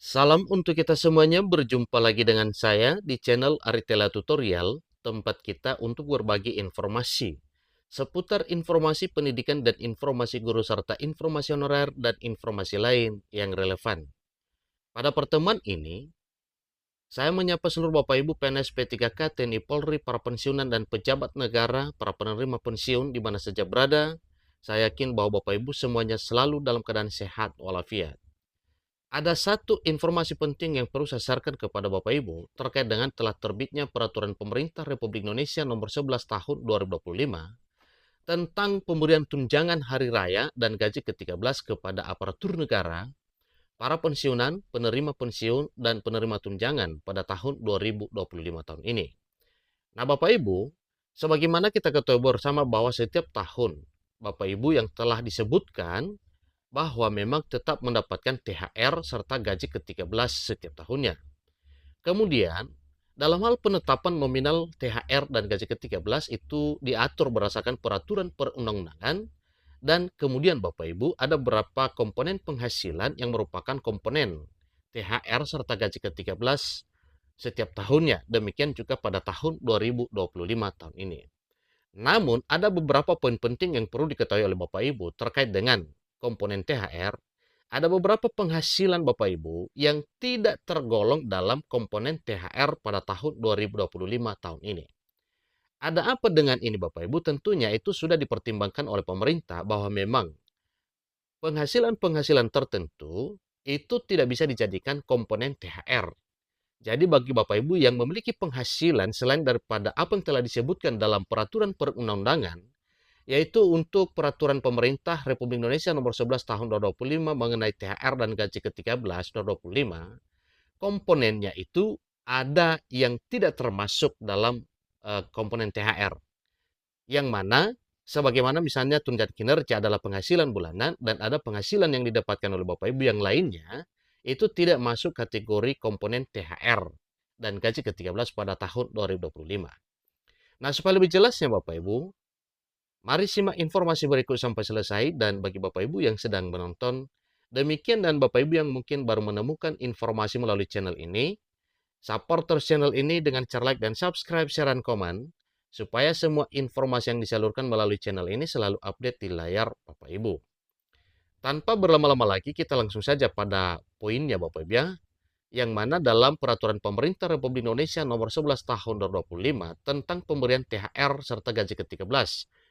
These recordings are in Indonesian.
Salam untuk kita semuanya, berjumpa lagi dengan saya di channel Aritela Tutorial, tempat kita untuk berbagi informasi seputar informasi pendidikan dan informasi guru serta informasi honorer dan informasi lain yang relevan. Pada pertemuan ini, saya menyapa seluruh Bapak Ibu PNS P3K, TNI Polri, para pensiunan dan pejabat negara, para penerima pensiun di mana saja berada. Saya yakin bahwa Bapak Ibu semuanya selalu dalam keadaan sehat walafiat. Ada satu informasi penting yang perlu saya sarankan kepada Bapak Ibu terkait dengan telah terbitnya Peraturan Pemerintah Republik Indonesia Nomor 11 Tahun 2025 tentang pemberian tunjangan hari raya dan gaji ke-13 kepada aparatur negara, para pensiunan, penerima pensiun, dan penerima tunjangan pada tahun 2025 tahun ini. Nah, Bapak Ibu, sebagaimana kita ketahui bersama bahwa setiap tahun Bapak Ibu yang telah disebutkan bahwa memang tetap mendapatkan THR serta gaji ke-13 setiap tahunnya. Kemudian, dalam hal penetapan nominal THR dan gaji ke-13 itu diatur berdasarkan peraturan perundang-undangan, dan kemudian Bapak Ibu ada beberapa komponen penghasilan yang merupakan komponen THR serta gaji ke-13 setiap tahunnya. Demikian juga pada tahun 2025 tahun ini. Namun, ada beberapa poin penting yang perlu diketahui oleh Bapak Ibu terkait dengan komponen THR. Ada beberapa penghasilan Bapak Ibu yang tidak tergolong dalam komponen THR pada tahun 2025 tahun ini. Ada apa dengan ini Bapak Ibu? Tentunya itu sudah dipertimbangkan oleh pemerintah bahwa memang penghasilan-penghasilan tertentu itu tidak bisa dijadikan komponen THR. Jadi bagi Bapak Ibu yang memiliki penghasilan selain daripada apa yang telah disebutkan dalam peraturan perundang-undangan, yaitu untuk peraturan pemerintah Republik Indonesia nomor 11 tahun 2025 mengenai THR dan gaji ke-13 2025, komponennya itu ada yang tidak termasuk dalam komponen THR. Yang mana sebagaimana misalnya tunjangan kinerja adalah penghasilan bulanan dan ada penghasilan yang didapatkan oleh Bapak Ibu yang lainnya itu tidak masuk kategori komponen THR dan gaji ke-13 pada tahun 2025. Nah, supaya lebih jelasnya Bapak Ibu, mari simak informasi berikut sampai selesai, dan bagi Bapak Ibu yang sedang menonton, demikian, dan Bapak Ibu yang mungkin baru menemukan informasi melalui channel ini, support terus channel ini dengan cara like dan subscribe, share, dan komen, supaya semua informasi yang disalurkan melalui channel ini selalu update di layar Bapak Ibu. Tanpa berlama-lama lagi, kita langsung saja pada poinnya Bapak Ibu ya, yang mana dalam Peraturan Pemerintah Republik Indonesia Nomor 11 Tahun 2025 tentang pemberian THR serta gaji ke-13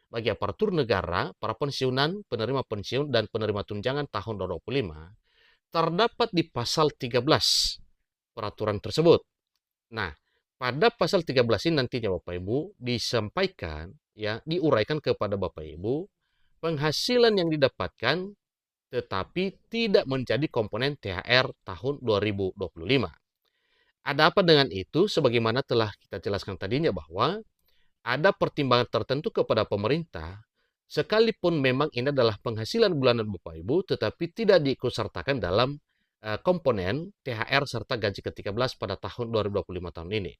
bagi aparatur negara, para pensiunan, penerima pensiun, dan penerima tunjangan tahun 2025 terdapat di pasal 13 peraturan tersebut. Nah, pada pasal 13 ini nantinya Bapak Ibu disampaikan, ya, diuraikan kepada Bapak Ibu penghasilan yang didapatkan tetapi tidak menjadi komponen THR tahun 2025. Ada apa dengan itu? Sebagaimana telah kita jelaskan tadinya bahwa ada pertimbangan tertentu kepada pemerintah, sekalipun memang ini adalah penghasilan bulanan Bapak Ibu, tetapi tidak diikutsertakan dalam komponen THR serta gaji ke-13 pada tahun 2025 tahun ini.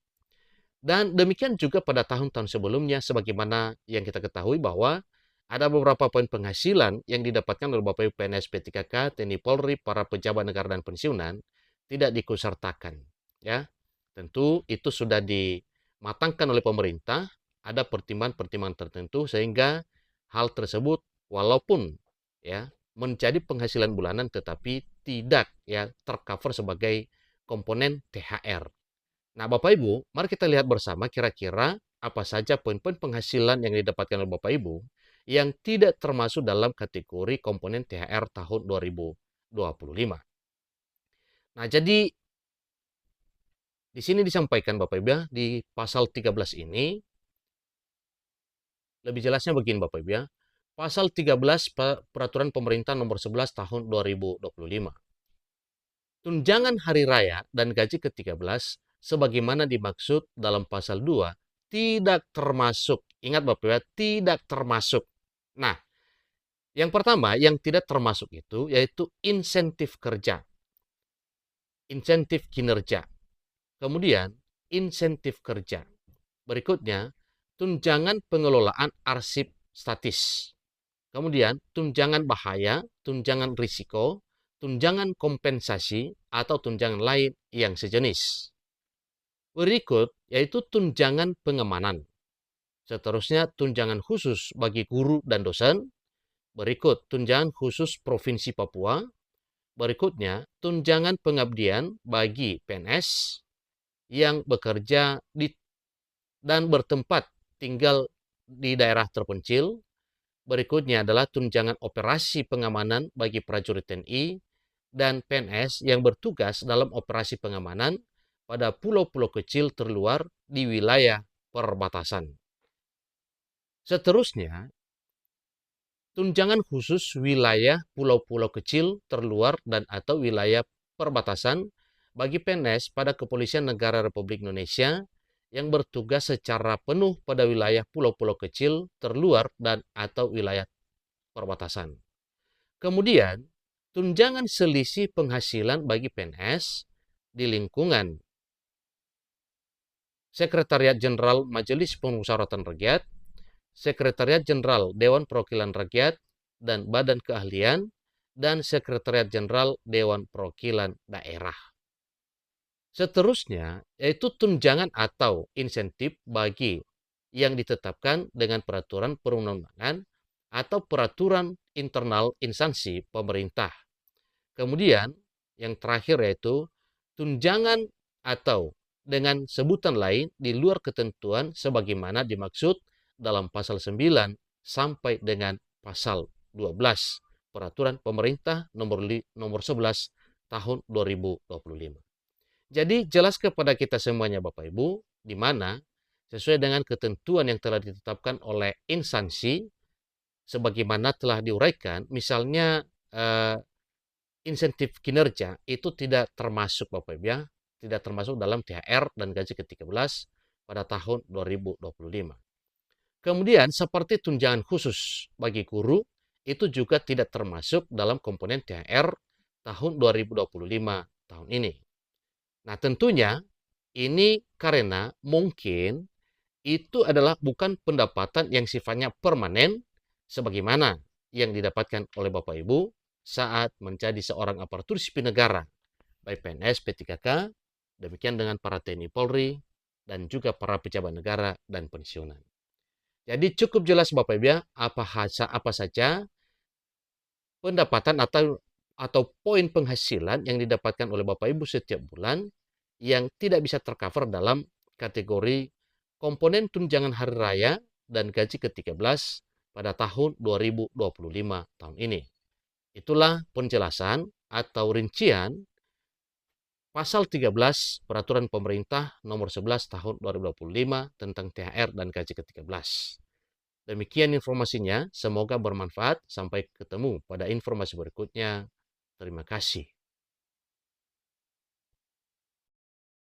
Dan demikian juga pada tahun-tahun sebelumnya, sebagaimana yang kita ketahui bahwa ada beberapa poin penghasilan yang didapatkan oleh Bapak Ibu PNS P3K, TNI Polri, para pejabat negara dan pensiunan tidak diikutsertakan. Ya, tentu itu sudah dimatangkan oleh pemerintah, ada pertimbangan-pertimbangan tertentu sehingga hal tersebut walaupun ya menjadi penghasilan bulanan tetapi tidak ya tercover sebagai komponen THR. Nah, Bapak Ibu, mari kita lihat bersama kira-kira apa saja poin-poin penghasilan yang didapatkan oleh Bapak Ibu yang tidak termasuk dalam kategori komponen THR tahun 2025. Nah, jadi di sini disampaikan Bapak Ibu ya, di pasal 13 ini, lebih jelasnya begini Bapak Ibu ya. Pasal 13 Peraturan Pemerintah Nomor 11 Tahun 2025. Tunjangan hari raya dan gaji ke-13 sebagaimana dimaksud dalam pasal 2 tidak termasuk. Ingat Bapak Ibu ya, tidak termasuk. Nah, yang pertama yang tidak termasuk itu yaitu insentif kerja, insentif kinerja. Kemudian insentif kerja. Berikutnya, tunjangan pengelolaan arsip statis. Kemudian, tunjangan bahaya, tunjangan risiko, tunjangan kompensasi atau tunjangan lain yang sejenis. Berikut yaitu tunjangan pengamanan. Seterusnya tunjangan khusus bagi guru dan dosen. Berikut tunjangan khusus Provinsi Papua. Berikutnya tunjangan pengabdian bagi PNS yang bekerja dan bertempat tinggal di daerah terpencil. Berikutnya adalah tunjangan operasi pengamanan bagi prajurit TNI dan PNS yang bertugas dalam operasi pengamanan pada pulau-pulau kecil terluar di wilayah perbatasan. Seterusnya, tunjangan khusus wilayah pulau-pulau kecil terluar dan atau wilayah perbatasan bagi PNS pada Kepolisian Negara Republik Indonesia yang bertugas secara penuh pada wilayah pulau-pulau kecil terluar dan atau wilayah perbatasan. Kemudian, tunjangan selisih penghasilan bagi PNS di lingkungan Sekretariat Jenderal Majelis Pemusyawaratan Rakyat, Sekretariat Jenderal Dewan Perwakilan Rakyat dan Badan Keahlian, dan Sekretariat Jenderal Dewan Perwakilan Daerah. Seterusnya, yaitu tunjangan atau insentif bagi yang ditetapkan dengan peraturan perundang-undangan atau peraturan internal instansi pemerintah. Kemudian, yang terakhir yaitu tunjangan atau dengan sebutan lain di luar ketentuan sebagaimana dimaksud dalam pasal 9 sampai dengan pasal 12 Peraturan Pemerintah nomor 11 tahun 2025. Jadi jelas kepada kita semuanya Bapak Ibu, di mana sesuai dengan ketentuan yang telah ditetapkan oleh instansi sebagaimana telah diuraikan, misalnya insentif kinerja itu tidak termasuk Bapak Ibu ya, tidak termasuk dalam THR dan gaji ke-13 pada tahun 2025. Kemudian seperti tunjangan khusus bagi guru itu juga tidak termasuk dalam komponen THR tahun 2025 tahun ini. Nah tentunya ini karena mungkin itu adalah bukan pendapatan yang sifatnya permanen sebagaimana yang didapatkan oleh Bapak Ibu saat menjadi seorang aparatur sipil negara, baik PNS, P3K, demikian dengan para TNI Polri, dan juga para pejabat negara dan pensiunan. Jadi cukup jelas Bapak Ibu ya, apa saja pendapatan atau poin penghasilan yang didapatkan oleh Bapak Ibu setiap bulan yang tidak bisa tercover dalam kategori komponen tunjangan hari raya dan gaji ke-13 pada tahun 2025 tahun ini. Itulah penjelasan atau rincian Pasal 13 Peraturan Pemerintah Nomor 11 Tahun 2025 tentang THR dan gaji ke-13. Demikian informasinya, semoga bermanfaat. Sampai ketemu pada informasi berikutnya. Terima kasih.